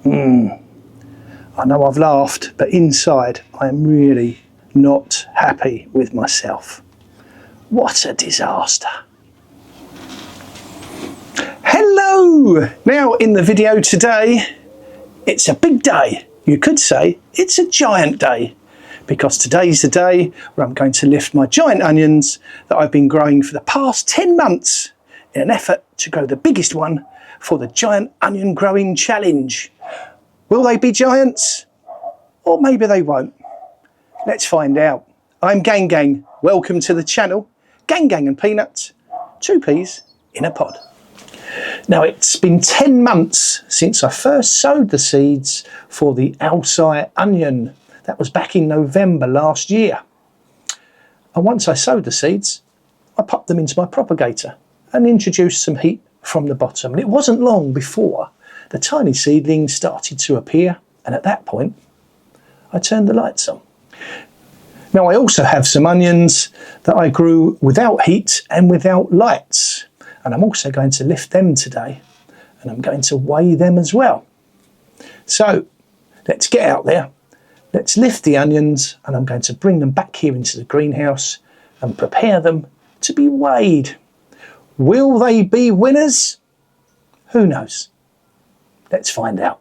I know I've laughed, but inside I am really not happy with myself. What a disaster. Hello! Now in the video today, it's a big day. You could say it's a giant day, because today's the day where I'm going to lift my giant onions that I've been growing for the past 10 months in an effort to grow the biggest one for the Giant Onion Growing Challenge. Will they be giants? Or maybe they won't. Let's find out. I'm Gang Gang. Welcome to the channel. Gang Gang and Peanuts, 2 peas in a pod. Now it's been 10 months since I first sowed the seeds for the ailsae onion. That was back in November last year. And once I sowed the seeds, I popped them into my propagator and introduced some heat from the bottom. And it wasn't long before the tiny seedlings started to appear, and at that point I turned the lights on. Now I also have some onions that I grew without heat and without lights, and I'm also going to lift them today, and I'm going to weigh them as well. So let's get out there, let's lift the onions, and I'm going to bring them back here into the greenhouse and prepare them to be weighed. Will they be winners? Who knows? Let's find out.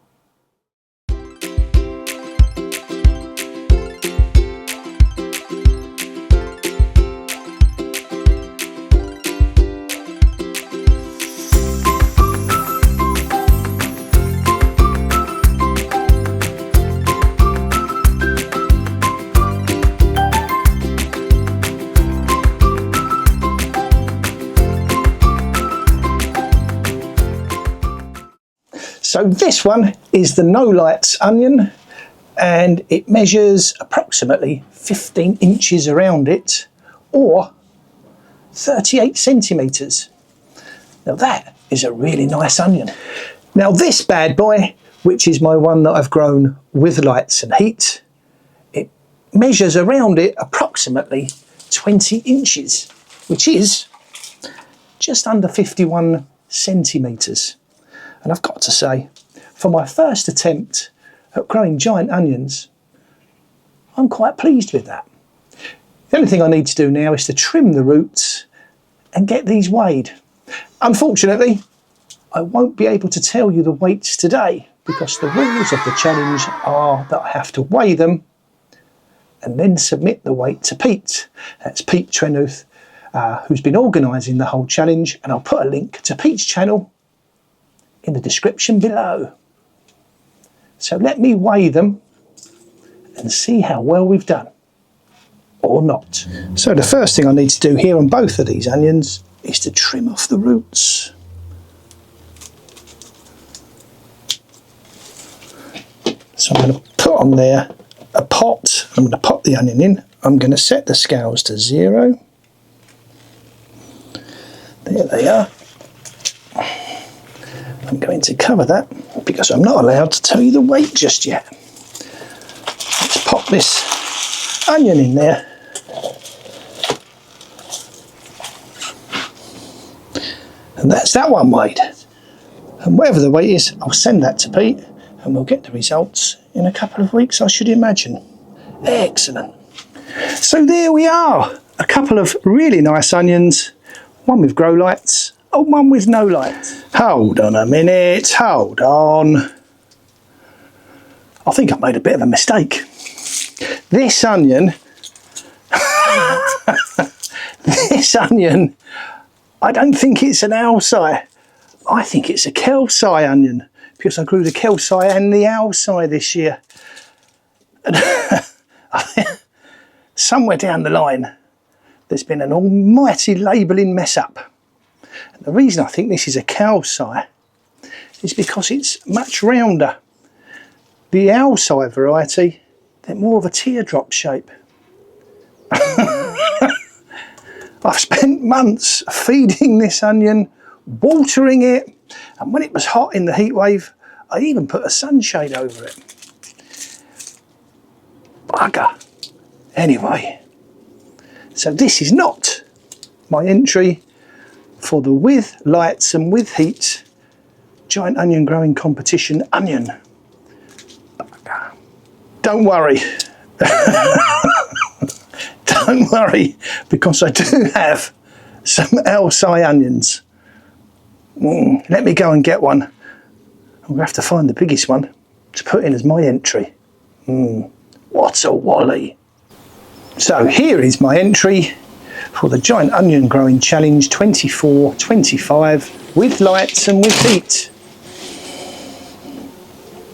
So this one is the no lights onion, and it measures approximately 15 inches around it, or 38 centimetres. Now that is a really nice onion. Now this bad boy, which is my one that I've grown with lights and heat, it measures around it approximately 20 inches, which is just under 51 centimetres. And I've got to say, for my first attempt at growing giant onions, I'm quite pleased with that. The only thing I need to do now is to trim the roots and get these weighed. Unfortunately, I won't be able to tell you the weights today, because the rules of the challenge are that I have to weigh them and then submit the weight to Pete. That's Pete Trenuth, who's been organising the whole challenge, and I'll put a link to Pete's channel in the description below. So let me weigh them and see how well we've done, or not. So the first thing I need to do here on both of these onions is to trim off the roots. So I'm going to put on there a pot. I'm going to pop the onion in. I'm going to set the scales to 0. There they are. I'm going to cover that because I'm not allowed to tell you the weight just yet. Let's pop this onion in there. And that's that one weighed. And whatever the weight is, I'll send that to Pete and we'll get the results in a couple of weeks, I should imagine. Excellent. So there we are. A couple of really nice onions, one with grow lights, and one with no light. Hold on a minute, hold on. I think I've made a bit of a mistake. This onion, this onion, I don't think it's an ailsae. I think it's a kelsae onion, because I grew the kelsae and the ailsae this year. And somewhere down the line, there's been an almighty labelling mess up. And the reason I think this is a kelsae is because it's much rounder. The ailsae variety, they're more of a teardrop shape. I've spent months feeding this onion, watering it, and when it was hot in the heat wave, I even put a sunshade over it. Bugger. Anyway, so this is not my entry for the with lights and with heat giant onion growing competition onion. don't worry. Don't worry, because I do have some ailsae onions. Let me go and get one. I'm going to have to find the biggest one to put in as my entry. What a wally. So here is my entry for the Giant Onion Growing Challenge 24-25 with lights and with heat.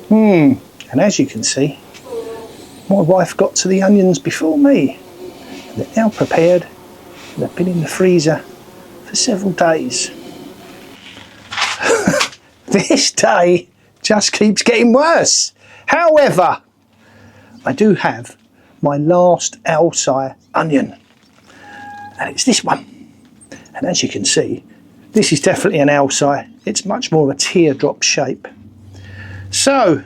And as you can see, my wife got to the onions before me. And they're now prepared, and they've been in the freezer for several days. This day just keeps getting worse. However, I do have my last ailsae onion, and it's this one. And as you can see, this is definitely an ailsae. It's much more of a teardrop shape. So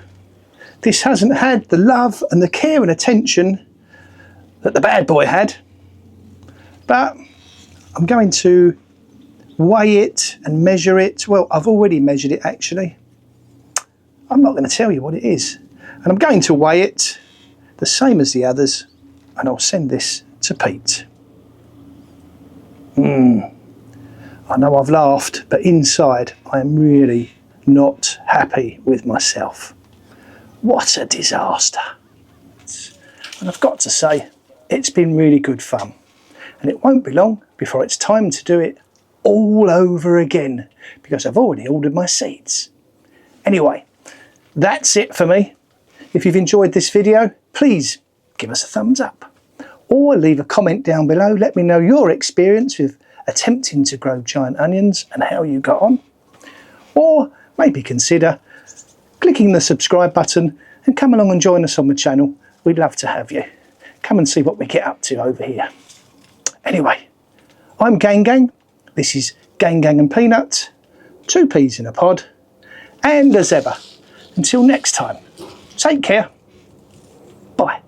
this hasn't had the love and the care and attention that the bad boy had, but I'm going to weigh it and measure it. Well, I've already measured it actually. I'm not going to tell you what it is, and I'm going to weigh it the same as the others, and I'll send this to Pete. I know I've laughed, but inside I am really not happy with myself. What a disaster. And I've got to say, it's been really good fun, and it won't be long before it's time to do it all over again, because I've already ordered my seeds. Anyway, that's it for me. If you've enjoyed this video, please give us a thumbs up, or leave a comment down below. Let me know your experience with attempting to grow giant onions and how you got on. Or maybe consider clicking the subscribe button and come along and join us on the channel. We'd love to have you. Come and see what we get up to over here. Anyway, I'm Gang Gang. This is Gang Gang and Peanut, 2 peas in a pod. And as ever, until next time, take care. Bye.